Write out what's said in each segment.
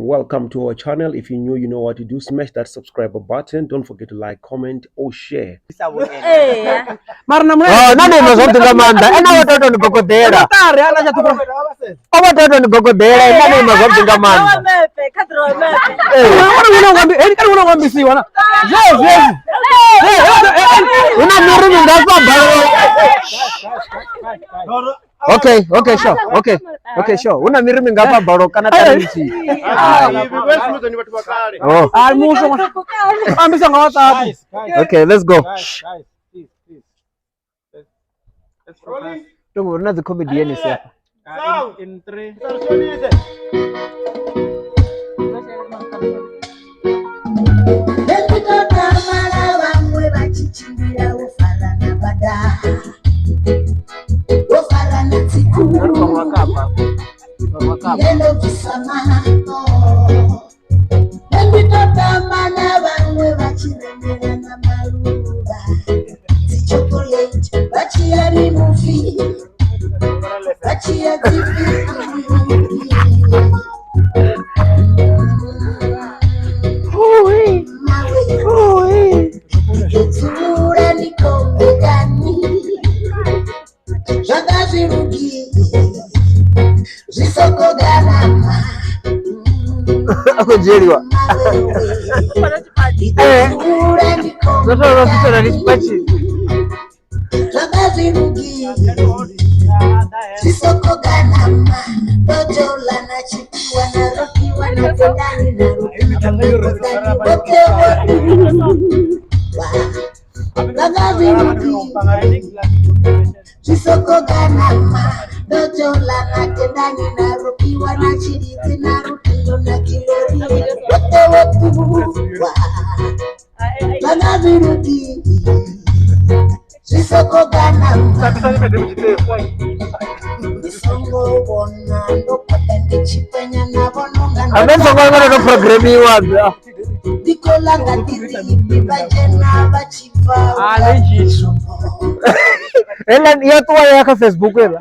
Welcome to our channel. If you're new, you know what to do. Smash that subscribe button. Don't forget to like, comment, or share. Nani mazungumza manda? Ena watoto ni gogodera. Watoto ni gogodera. Nani mazungumza manda? Okay, sure. Una mirimi ngapa baroka na tarisi. Okay, let's go. Tungu unazi comedian sasa. In 3. Aku jeriwa. Zoto na nispachi. Sisoko ganama. Dojo la na chipiwa na roki wana tendani na Sisoko ganama. Dojo la na tendani na roki wana chiriti na rutindo na kilori. Lana viruti. Sisoko ganama. Songo bona ndo patende chipenya na bononga. Amesongo ngoro programi wabya. Dikola ngatiri bibajena bachifa. Alejiso. Ela yetu ya Facebook ela.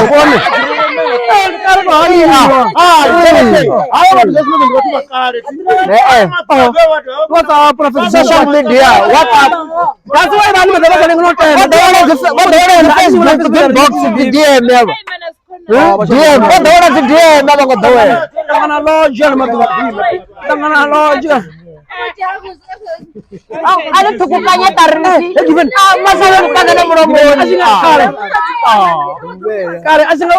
Bone. Social media, WhatsApp. That's why I'm not box DM never. DM, DM never got the way. Tangana loja. Ada tukukanya tarisi. Masalah bukan ada promo. Kare asing